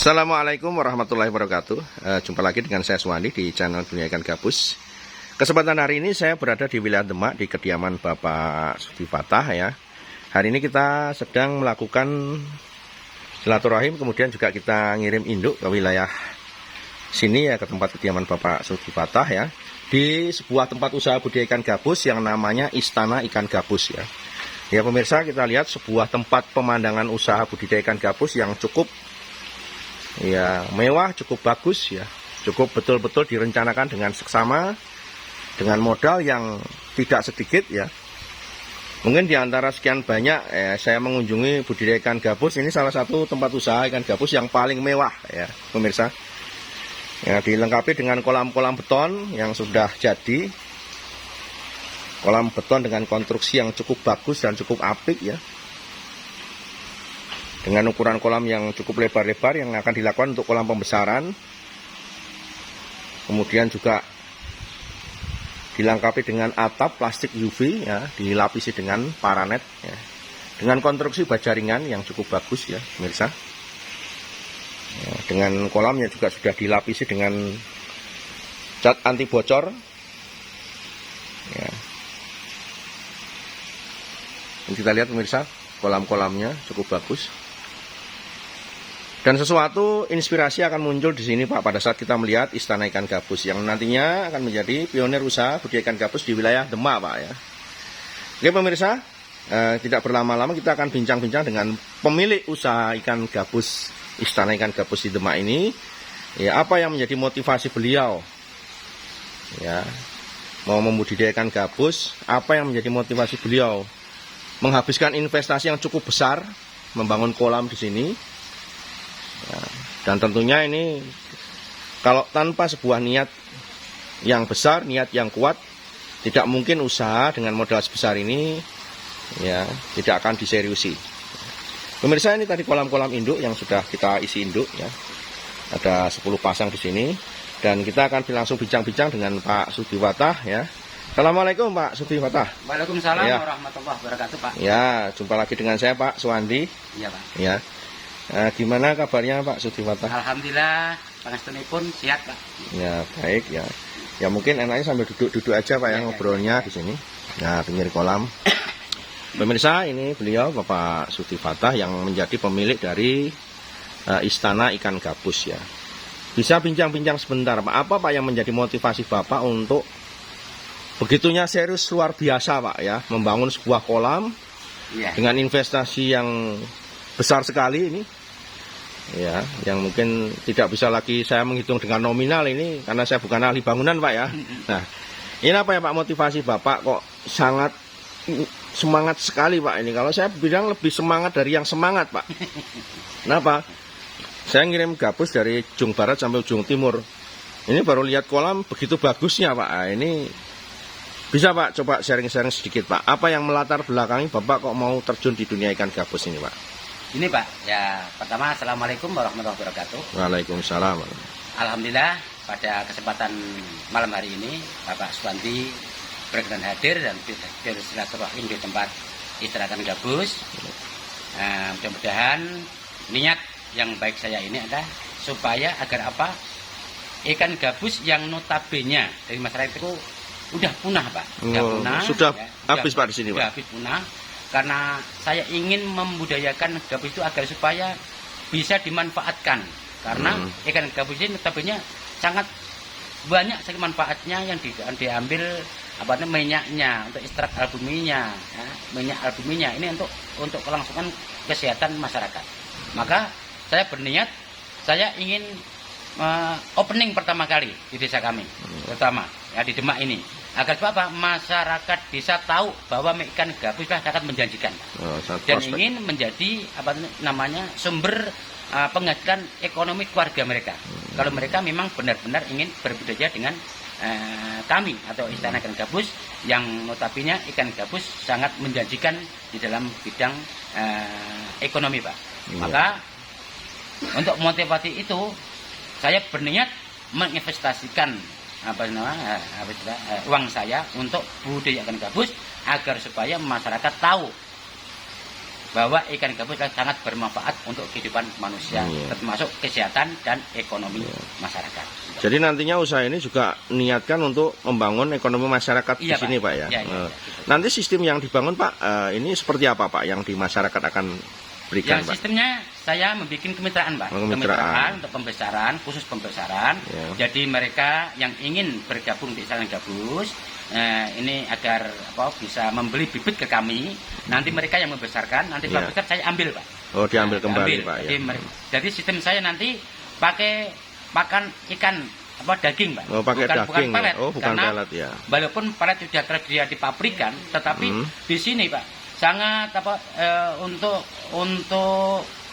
Assalamualaikum warahmatullahi wabarakatuh. Jumpa lagi dengan saya Suwandi di channel Dunia Ikan Gabus. Kesempatan hari ini saya berada di wilayah Demak di kediaman Bapak Sudi Fatah ya. Hari ini kita sedang melakukan silaturahim, kemudian juga kita ngirim induk ke wilayah sini ya, ke tempat kediaman Bapak Sudi Fatah ya, di sebuah tempat usaha budidaya ikan gabus yang namanya Istana Ikan Gabus ya. Ya pemirsa, kita lihat sebuah tempat pemandangan usaha budidaya ikan gabus yang cukup ya mewah, cukup bagus ya, cukup betul-betul direncanakan dengan seksama, dengan modal yang tidak sedikit ya. Mungkin di antara sekian banyak saya mengunjungi budidaya ikan gabus, ini salah satu tempat usaha ikan gabus yang paling mewah ya pemirsa. Ya, dilengkapi dengan kolam-kolam beton yang sudah jadi, kolam beton dengan konstruksi yang cukup bagus dan cukup apik ya, dengan ukuran kolam yang cukup lebar-lebar yang akan dilakukan untuk kolam pembesaran. Kemudian juga dilengkapi dengan atap plastik UV ya, dilapisi dengan paranet ya, dengan konstruksi baja ringan yang cukup bagus ya pemirsa ya, dengan kolamnya juga sudah dilapisi dengan cat anti bocor ya. Kita lihat pemirsa, kolam-kolamnya cukup bagus. Dan sesuatu inspirasi akan muncul di sini Pak pada saat kita melihat Istana Ikan Gabus yang nantinya akan menjadi pionir usaha budidaya ikan gabus di wilayah Demak Pak ya. Oke pemirsa, tidak berlama-lama kita akan bincang-bincang dengan pemilik usaha ikan gabus Istana Ikan Gabus di Demak ini. Ya, apa yang menjadi motivasi beliau ya mau membudidayakan gabus, apa yang menjadi motivasi beliau menghabiskan investasi yang cukup besar membangun kolam di sini. Ya, dan tentunya ini kalau tanpa sebuah niat yang besar, niat yang kuat, tidak mungkin usaha dengan modal sebesar ini ya tidak akan diseriusi. Pemirsa, ini tadi kolam-kolam induk yang sudah kita isi induk ya. Ada 10 pasang di sini dan kita akan langsung bincang-bincang dengan Pak Sudi Fatah ya. Assalamualaikum Pak Sudi Fatah. Waalaikumsalam ya. Warahmatullahi wabarakatuh Pak. Ya, jumpa lagi dengan saya Pak Suwandi. Iya Pak. Ya. Gimana kabarnya Pak Sudi Fatah? Alhamdulillah, pangastunipun sehat Pak. Ya baik ya. Ya mungkin enaknya sambil duduk-duduk aja Pak ya, ngobrolnya di sini. Nah, pinggir kolam. Pemirsa, ini beliau Bapak Sudi Fatah yang menjadi pemilik dari Istana Ikan Gabus ya. Bisa bincang-bincang sebentar Pak, apa Pak yang menjadi motivasi Bapak untuk begitunya serius luar biasa Pak ya, membangun sebuah kolam dengan investasi yang besar sekali ini ya, yang mungkin tidak bisa lagi saya menghitung dengan nominal ini karena saya bukan ahli bangunan Pak ya. Nah, ini apa ya Pak motivasi Bapak kok sangat semangat sekali Pak ini? Kalau saya bilang lebih semangat dari yang semangat Pak. Kenapa? Saya ngirim gabus dari ujung barat sampai ujung timur. Ini baru lihat kolam begitu bagusnya Pak. Nah, ini bisa Pak coba sharing-sharing sedikit Pak. Apa yang melatar belakangi Bapak kok mau terjun di dunia ikan gabus ini Pak? Ini Pak, ya pertama Assalamualaikum warahmatullahi wabarakatuh. Waalaikumsalam. Alhamdulillah pada kesempatan malam hari ini Bapak Suwandi berkenan hadir dan bersilaturahim di tempat Istana Ikan Gabus. Mudah-mudahan niat yang baik saya ini adalah supaya agar apa, ikan gabus yang notabene dari masyarakat itu udah punah Pak. Sudah ya, habis Pak di sini Pak. Habis punah. Karena saya ingin membudayakan gabus itu agar supaya bisa dimanfaatkan. Karena ikan gabus ini notabene sangat banyak sekali manfaatnya yang diambil apa namanya minyaknya, untuk ekstrak albuminnya, ya, minyak albuminnya ini untuk kelangsungan kesehatan masyarakat. Maka saya berniat, saya ingin opening pertama kali di desa kami, terutama ya di Demak ini, agar apa masyarakat desa tahu bahwa ikan gabus sangat menjanjikan dan ingin menjadi apa namanya sumber penghasilan ekonomi keluarga mereka. Kalau mereka memang benar-benar ingin berbudaya dengan kami atau Istana Ikan Gabus yang notabene ikan gabus sangat menjanjikan di dalam bidang ekonomi Pak. Maka untuk motivasi itu saya berniat menginvestasikan uang saya untuk budidaya ikan gabus agar supaya masyarakat tahu bahwa ikan gabus sangat bermanfaat untuk kehidupan manusia, Iya. termasuk kesehatan dan ekonomi masyarakat. Jadi nantinya usaha ini juga niatkan untuk membangun ekonomi masyarakat Iya, di sini, Pak. Pak ya. Iya, iya, Eh, iya. Nanti sistem yang dibangun, Pak, ini seperti apa, Pak, yang di masyarakat akan berikan, Yang Pak? sistemnya saya membuat kemitraan, Pak. Oh, kemitraan. Untuk pembesaran, khusus pembesaran. Ya. Jadi mereka yang ingin bergabung di Istana Gabus, ini agar bisa membeli bibit ke kami. Nanti mereka yang membesarkan, nanti Ya. setelah besar saya ambil, Pak. Oh, diambil kembali, Diambil. Pak ya. Jadi sistem saya nanti pakai pakan ikan daging, Pak. Oh, pakai daging. Bukan pelet. Ya. Oh, bukan Karena pelet ya. walaupun pelet sudah tersedia di pabrikan, tetapi di sini, Pak, sangat untuk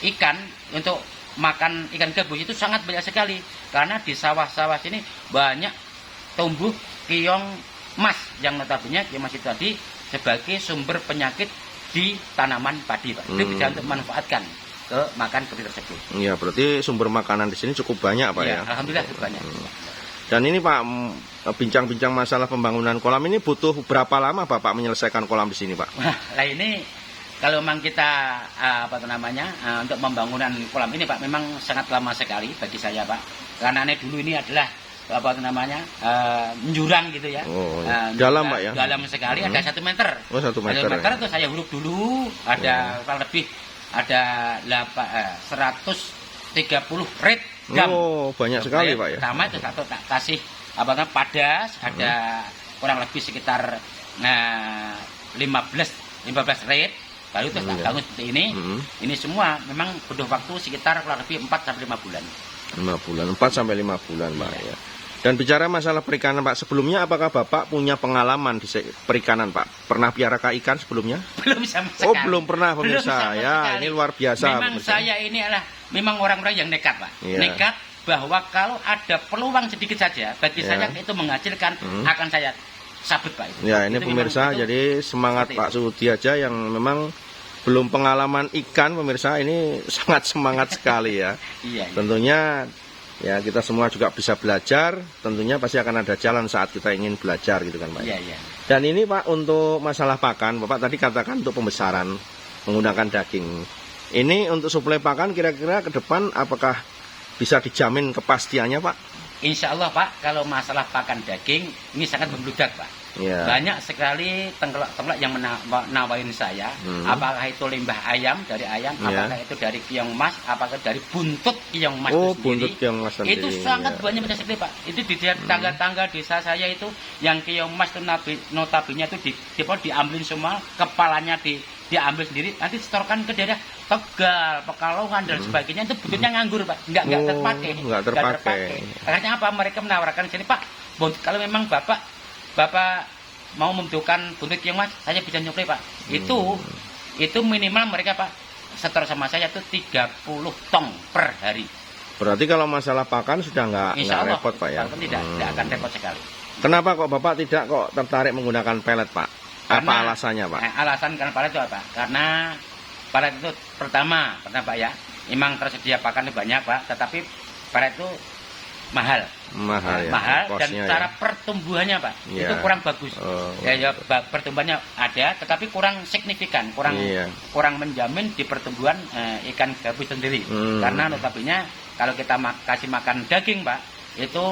ikan, untuk makan ikan gabus itu sangat banyak sekali. Karena di sawah-sawah sini banyak tumbuh keong mas yang notabene keong mas itu tadi sebagai sumber penyakit di tanaman padi, Pak. Itu bisa untuk memanfaatkan ke makan gabus tersebut. Iya, berarti sumber makanan di sini cukup banyak, Pak ya. Alhamdulillah cukup banyak. Dan ini, Pak, bincang-bincang masalah pembangunan kolam ini butuh berapa lama Bapak menyelesaikan kolam di sini, Pak? Nah, ini kalau memang kita untuk pembangunan kolam ini, Pak, memang sangat lama sekali bagi saya, Pak. Karena ini dulu ini adalah jurang gitu ya. Oh, ya. Dalam, Pak ya? Dalam sekali, ada 1 meter. Oh, 1 meter. 1 meter itu saya huruf dulu, ada kurang lebih ada 130 red gam. Oh, banyak sekali, Pak ya. Pertama itu satu tak kasih padas, ada kurang lebih sekitar 15 red. Baru terus tak bangun seperti ini. Ini semua memang butuh waktu sekitar kurang lebih 4 sampai 5 bulan. 5 bulan, 4 sampai 5 bulan, Pak ya. Dan bicara masalah perikanan, Pak, sebelumnya apakah Bapak punya pengalaman di perikanan, Pak? Pernah piara ikan sebelumnya? Belum sama sekali. Oh, belum pernah, Belum pemirsa. sama Ya, sekali. ini luar biasa, Memang pemirsa. saya ini adalah memang orang-orang yang nekat, Pak. Iya. Nekat bahwa kalau ada peluang sedikit saja bagi Iya. saya itu menghasilkan, akan saya sabut, Pak. Itu. Ya, ini Itu pemirsa, memang itu jadi semangat seperti Pak Sudi aja yang memang belum pengalaman ikan, pemirsa, ini sangat semangat sekali ya. Iya. Tentunya ya kita semua juga bisa belajar, tentunya pasti akan ada jalan saat kita ingin belajar gitu kan, Pak. Iya, iya. Dan ini, Pak, untuk masalah pakan, Bapak tadi katakan untuk pembesaran menggunakan daging. Ini untuk suplai pakan kira-kira ke depan apakah bisa dijamin kepastiannya, Pak? Insya Allah, Pak, kalau masalah pakan daging ini sangat membludak, Pak. Ya. Banyak sekali tengklak-tengklak yang menawarin saya, apakah itu limbah ayam dari ayam, Ya. apakah itu dari keong mas, apakah dari buntut keong mas Oh, itu sendiri. buntut keong mas sendiri, Itu sangat ya. banyak sekali, Pak. Itu di tangga-tangga desa saya itu yang keong mas itu notabene itu diambilin semua, kepalanya diambil sendiri, nanti setorkan ke daerah Tegal, Pekalongan dan sebagainya. Itu buntutnya nganggur, Pak, nggak Oh, terpakai. nggak terpakai. Akhirnya apa? Mereka menawarkan sini, Pak, kalau memang Bapak mau membutuhkan buntut keong mas, saya bisa nyuplai, Pak. Itu minimal mereka, Pak, setor sama saya itu 30 tong per hari. Berarti kalau masalah pakan sudah nggak Insya Allah, repot, Pak ya? Tidak akan repot sekali. Kenapa kok Bapak tidak kok tertarik menggunakan pelet, Pak? Apa Karena- alasannya, Pak? Alasan karena pelet itu apa? Karena pelet itu pertama, Pak ya, memang tersedia pakan itu banyak, Pak, tetapi pelet itu mahal. Mahal ya, Mahal dan kosnya cara ya. pertumbuhannya, Pak, Iya. itu kurang bagus. Oh, Pertumbuhannya ada, tetapi kurang signifikan, Iya. kurang menjamin di pertumbuhan ikan gabus sendiri. Karena notabene kalau kita kasih makan daging, Pak, itu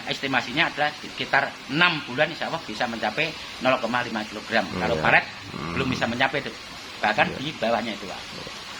estimasinya adalah sekitar 6 bulan insya Allah bisa mencapai 0,5 kg. Kalau Iya. palet belum bisa mencapai itu, bahkan di bawahnya itu, Pak.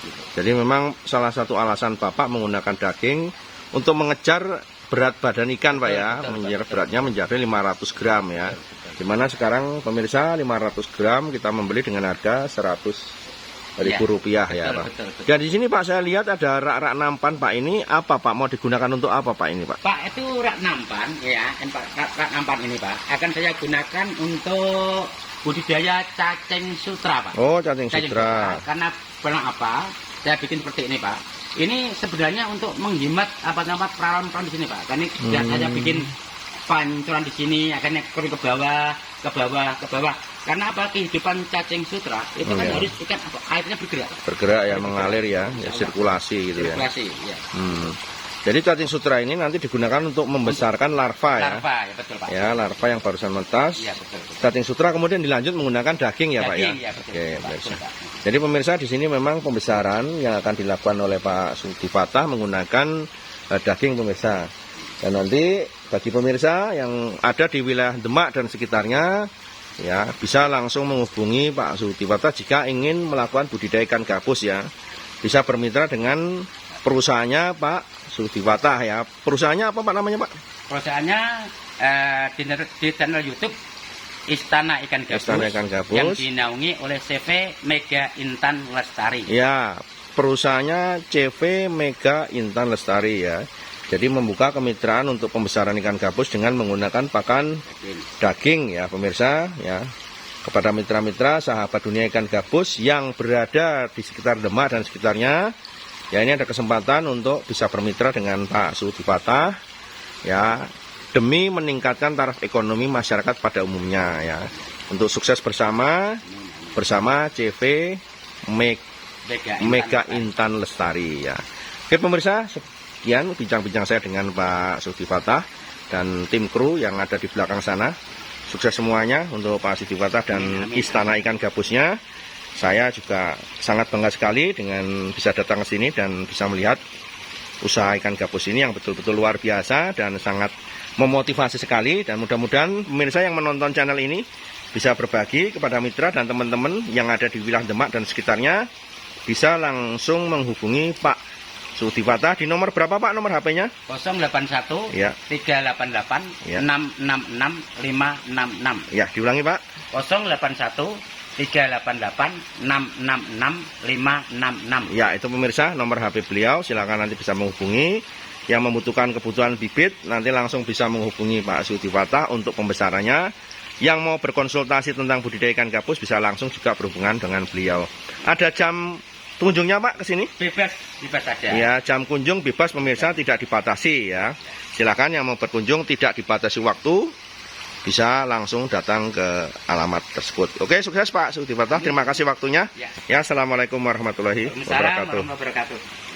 Gitu. Jadi memang salah satu alasan Bapak menggunakan daging untuk mengejar berat badan ikan, Pak ya. Beratnya mencapai 500 gram ya. Dimana sekarang pemirsa 500 gram kita membeli dengan harga 100.000 rupiah ya, Pak. Betul. Dan di sini, Pak, saya lihat ada rak-rak nampan, Pak. Ini apa, Pak? Mau digunakan untuk apa, Pak, ini, Pak? Pak, itu rak nampan ya, rak nampan ini, Pak, akan saya gunakan untuk budidaya cacing sutra, Pak. Oh, cacing sutra. Karena apa? Saya bikin seperti ini, Pak. Ini sebenarnya untuk menghemat perawan di sini, Pak. Karena sudah saya bikin pancuran di sini, akhirnya turun ke bawah. Karena apa? Kehidupan cacing sutra itu kan harus airnya bergerak. Bergerak ya, mengalir ya, sirkulasi gitu ya. Sirkulasi, ya. Jadi cacing sutra ini nanti digunakan untuk membesarkan larva ya. Larva, ya betul Pak. Ya, larva yang barusan menetas. Iya betul. Betul. Cacing sutra kemudian dilanjut menggunakan daging ya Pak ya. Daging, ya betul. Oke, Betul, Pak. pemirsa. Betul, Pak. Jadi pemirsa di sini memang pembesaran yang akan dilakukan oleh Pak Sudifatah menggunakan daging pemirsa. Dan nanti bagi pemirsa yang ada di wilayah Demak dan sekitarnya ya bisa langsung menghubungi Pak Sudifatah jika ingin melakukan budidaya ikan gabus ya. Bisa bermitra dengan perusahaannya Pak Sudifatah ya. Perusahaannya apa Pak namanya Pak? Perusahaannya di channel YouTube Istana Ikan Gabus, Istana Ikan Gabus yang dinaungi oleh CV Mega Intan Lestari. Ya, perusahaannya CV Mega Intan Lestari ya. Jadi membuka kemitraan untuk pembesaran ikan gabus dengan menggunakan pakan daging ya pemirsa ya. Kepada mitra-mitra sahabat dunia ikan gabus yang berada di sekitar Demak dan sekitarnya, ya ini ada kesempatan untuk bisa bermitra dengan Pak Sudifatah ya demi meningkatkan taraf ekonomi masyarakat pada umumnya ya. Untuk sukses bersama CV Mega Intan Lestari ya. Oke pemirsa, sekian bincang-bincang saya dengan Pak Sudifatah dan tim kru yang ada di belakang sana. Sukses semuanya untuk Pak Sudifatah dan Istana Ikan Gabusnya. Saya juga sangat bangga sekali dengan bisa datang ke sini dan bisa melihat usaha ikan gabus ini yang betul-betul luar biasa dan sangat memotivasi sekali. Dan mudah-mudahan pemirsa yang menonton channel ini bisa berbagi kepada mitra dan teman-teman yang ada di wilayah Demak dan sekitarnya. Bisa langsung menghubungi Pak Sudifatah di nomor berapa Pak nomor HP-nya? 081 Ya. 388 Ya. 666 566. Ya, diulangi Pak. 081 388 666 566. Ya, itu pemirsa nomor HP beliau. Silakan nanti bisa menghubungi. Yang membutuhkan kebutuhan bibit nanti langsung bisa menghubungi Pak Sudifatah untuk pembesarannya. Yang mau berkonsultasi tentang budidaya ikan gabus bisa langsung juga berhubungan dengan beliau. Ada jam kunjungnya Pak ke sini? Bebas saja. Ya, jam kunjung bebas pemirsa, tidak dibatasi ya. Silakan yang mau berkunjung tidak dibatasi waktu, bisa langsung datang ke alamat tersebut. Oke, sukses Pak Sudifatah. Terima kasih waktunya. Ya. Ya, assalamualaikum warahmatullahi Waalaikumsalam wabarakatuh. warahmatullahi wabarakatuh.